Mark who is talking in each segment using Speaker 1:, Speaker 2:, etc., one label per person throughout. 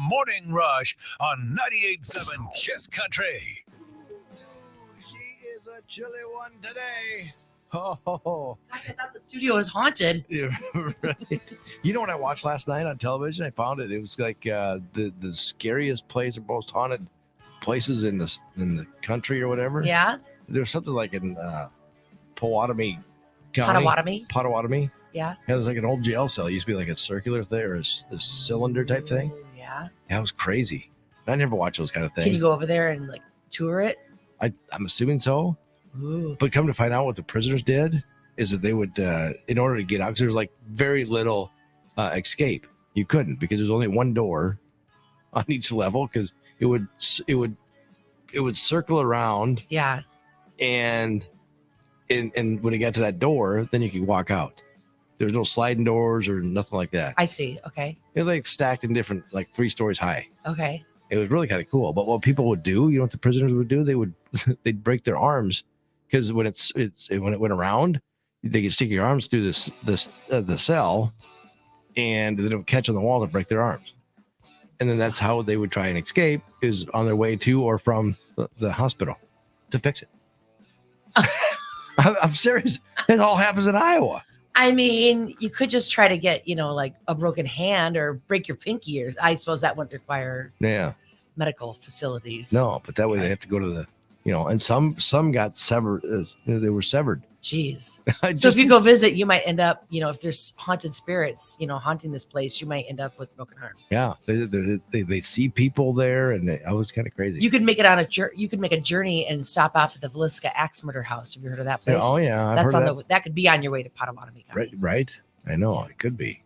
Speaker 1: Morning Rush on 98.7 Kiss Country.
Speaker 2: She is a chilly one today.
Speaker 3: Oh,
Speaker 4: Gosh, I thought the studio was haunted.
Speaker 3: yeah, right. You know what I watched last night on television? I found it. It was like the scariest place or most haunted places in the country or whatever.
Speaker 4: Yeah?
Speaker 3: There was something like in Potawatomi County. Potawatomi.
Speaker 4: Yeah.
Speaker 3: It was like an old jail cell. It used to be like a circular thing or a cylinder type thing.
Speaker 4: Ooh, yeah.
Speaker 3: That was crazy. I never watch those kind of things.
Speaker 4: Can you go over there and like tour it?
Speaker 3: I'm assuming so.
Speaker 4: Ooh.
Speaker 3: But come to find out what the prisoners did is that they would, in order to get out, because there's like very little escape. You couldn't because there's only one door on each level because it would circle around
Speaker 4: Yeah.
Speaker 3: and when it got to that door, then you could walk out. There's no sliding doors or nothing like that.
Speaker 4: I see. Okay.
Speaker 3: It was like stacked in different, like 3 stories high.
Speaker 4: Okay.
Speaker 3: It was really kind of cool. But what people would do, you know what the prisoners would do? They'd break their arms because when when it went around, they could stick your arms through the cell, and they don't catch on the wall to break their arms. And then that's how they would try and escape, is on their way to or from the hospital to fix it. I'm serious. It all happens in Iowa.
Speaker 4: I mean, you could just try to get, like a broken hand or break your pinky, or I suppose that wouldn't require
Speaker 3: Yeah.
Speaker 4: medical facilities.
Speaker 3: No, but that way they have to go to the, and some got severed. They were severed.
Speaker 4: Jeez. So if you go visit, you might end up, if there's haunted spirits, haunting this place, you might end up with broken arm.
Speaker 3: Yeah, they see people there, and I was kind of crazy.
Speaker 4: You could make it on you could make a journey and stop off at the Villisca Axe Murder House. Have you heard of that place?
Speaker 3: Oh yeah,
Speaker 4: that's on that could be on your way to Potawatomi County.
Speaker 3: Right. I know it could be,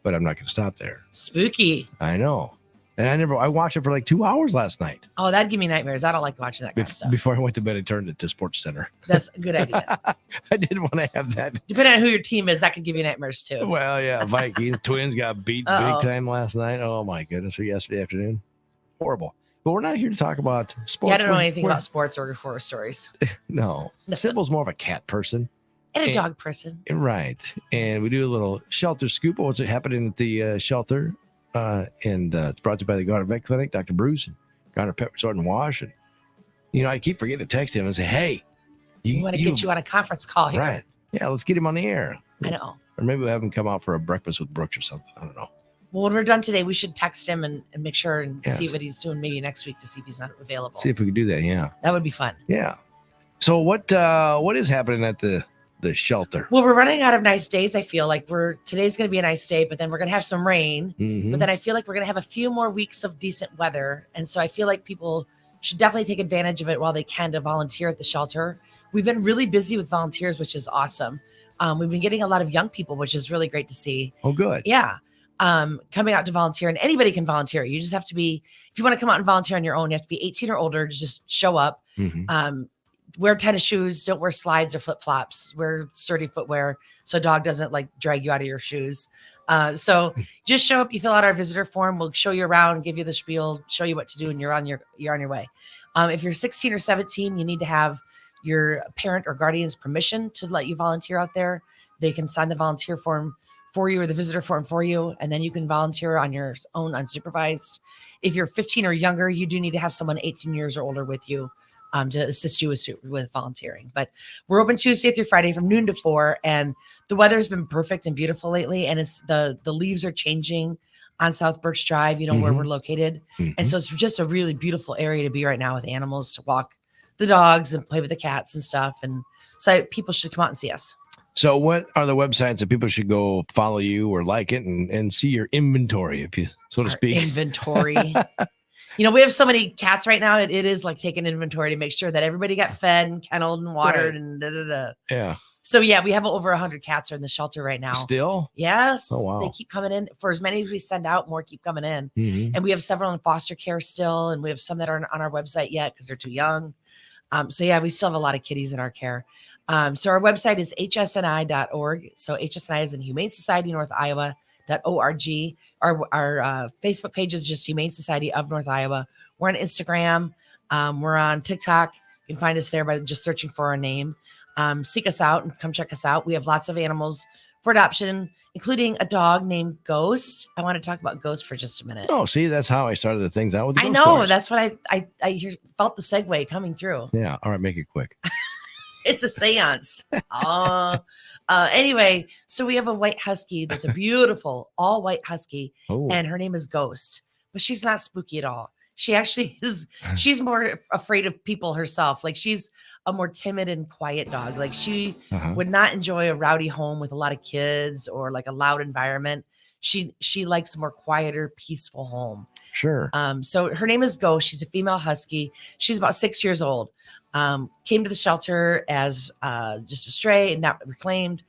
Speaker 3: but I'm not going to stop there.
Speaker 4: Spooky.
Speaker 3: I know, and I watched it for like 2 hours last night.
Speaker 4: Oh, that'd give me nightmares. I don't like watching that kind of stuff.
Speaker 3: Before I went to bed, I turned it to Sports Center.
Speaker 4: That's a good idea.
Speaker 3: I didn't want to have that.
Speaker 4: Depending on who your team is, that could give you nightmares too.
Speaker 3: Well, yeah, Vikings Twins got beat big time last night. Oh my goodness, or yesterday afternoon, horrible. But we're not here to talk about sports.
Speaker 4: Yeah, I don't know anything about sports or horror stories.
Speaker 3: No, Sybil's more of a cat person.
Speaker 4: And a dog person.
Speaker 3: Right. And we do a little shelter scoop of what's happening at the shelter. And it's brought to you by the Garner Vet Clinic, Dr. Bruce, and Garner Pet Resort and Wash. And, I keep forgetting to text him and say, hey,
Speaker 4: we want to get you on a conference call here.
Speaker 3: Right. Yeah, let's get him on the air.
Speaker 4: I know.
Speaker 3: Or maybe we'll have him come out for a breakfast with Brooks or something. I don't know.
Speaker 4: Well, when we're done today, we should text him and make sure and see what he's doing maybe next week to see if he's not available.
Speaker 3: See if we can do that. Yeah.
Speaker 4: That would be fun.
Speaker 3: Yeah. So what is happening at the shelter?
Speaker 4: Well, we're running out of nice days. I feel like today's going to be a nice day, but then we're going to have some rain.
Speaker 3: Mm-hmm.
Speaker 4: But then I feel like we're going to have a few more weeks of decent weather. And so I feel like people should definitely take advantage of it while they can to volunteer at the shelter. We've been really busy with volunteers, which is awesome. We've been getting a lot of young people, which is really great to see.
Speaker 3: Oh, good.
Speaker 4: Yeah. Coming out to volunteer, and anybody can volunteer. You just have to be, if you want to come out and volunteer on your own, you have to be 18 or older to just show up.
Speaker 3: Mm-hmm.
Speaker 4: Wear tennis shoes, don't wear slides or flip flops, wear sturdy footwear so a dog doesn't like drag you out of your shoes. So just show up, you fill out our visitor form, we'll show you around, give you the spiel, show you what to do, and you're on your way. If you're 16 or 17, you need to have your parent or guardian's permission to let you volunteer out there. They can sign the volunteer form for you or the visitor form for you, and then you can volunteer on your own unsupervised. If you're 15 or younger, you do need to have someone 18 years or older with you to assist you with volunteering. But we're open Tuesday through Friday from noon to 4, and the weather has been perfect and beautiful lately, and it's the leaves are changing on South Birch Drive, where we're located.
Speaker 3: Mm-hmm.
Speaker 4: And so it's just a really beautiful area to be right now with animals, to walk the dogs and play with the cats and stuff. And so people should come out and see us.
Speaker 3: So what are the websites that people should go follow you or like it and see your inventory, if you so to speak?
Speaker 4: Inventory. We have so many cats right now. It is like taking inventory to make sure that everybody got fed and kenneled and watered and da-da-da.
Speaker 3: Yeah.
Speaker 4: So yeah, we have over 100 cats are in the shelter right now.
Speaker 3: Still?
Speaker 4: Yes.
Speaker 3: Oh, wow.
Speaker 4: They keep coming in. For as many as we send out, more keep coming in.
Speaker 3: Mm-hmm.
Speaker 4: And we have several in foster care still. And we have some that aren't on our website yet because they're too young. So yeah, we still have a lot of kitties in our care. So our website is hsni.org. So HSNI is in Humane Society North Iowa.org. Our Facebook page is just Humane Society of North Iowa. We're on Instagram. We're on TikTok. You can find us there by just searching for our name. Seek us out and come check us out. We have lots of animals for adoption, including a dog named Ghost. I want to talk about Ghost for just a minute.
Speaker 3: Oh, see, that's how I started the things out with the
Speaker 4: I
Speaker 3: ghost
Speaker 4: know.
Speaker 3: stories.
Speaker 4: That's what felt the segue coming through.
Speaker 3: Yeah. All right, make it quick.
Speaker 4: It's a seance. Anyway, so we have a white husky that's a beautiful all white husky,
Speaker 3: Oh,
Speaker 4: and her name is Ghost, but she's not spooky at all. She actually is, she's more afraid of people herself. Like she's a more timid and quiet dog. Like she
Speaker 3: uh-huh.
Speaker 4: would not enjoy a rowdy home with a lot of kids or like a loud environment. She likes a more quieter, peaceful home.
Speaker 3: Sure.
Speaker 4: So her name is Ghost. She's a female husky. She's about 6 years old. Came to the shelter as just a stray and not reclaimed.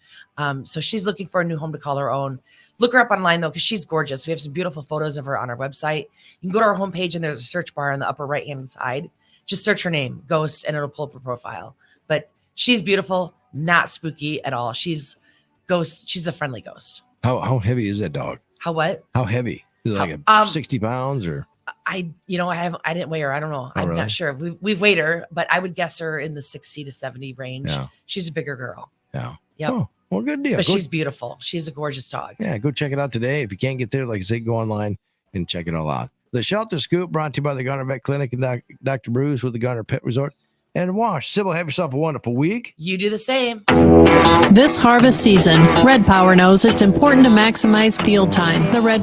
Speaker 4: So she's looking for a new home to call her own. Look her up online though, because she's gorgeous. We have some beautiful photos of her on our website. You can go to our homepage and there's a search bar on the upper right-hand side. Just search her name, Ghost, and it'll pull up her profile. But she's beautiful, not spooky at all. She's Ghost. She's a friendly ghost.
Speaker 3: How heavy is that dog?
Speaker 4: How what?
Speaker 3: How heavy? Is it like
Speaker 4: How-
Speaker 3: 60 pounds or?
Speaker 4: I didn't weigh her. I don't know. I'm
Speaker 3: really?
Speaker 4: not sure. We've weighed her, but I would guess her in the 60 to 70 range.
Speaker 3: Yeah.
Speaker 4: She's a bigger girl.
Speaker 3: Yeah.
Speaker 4: Yep.
Speaker 3: Oh, well, good deal.
Speaker 4: But
Speaker 3: Go-
Speaker 4: she's beautiful. She's a gorgeous dog.
Speaker 3: Yeah, go check it out today. If you can't get there, like I say, go online and check it all out. The Shelter Scoop brought to you by the Garner Vet Clinic and Dr. Bruce with the Garner Pet Resort and Wash. Sybil, have yourself a wonderful week.
Speaker 4: You do the same.
Speaker 5: This harvest season, Red Power knows it's important to maximize field time. The Red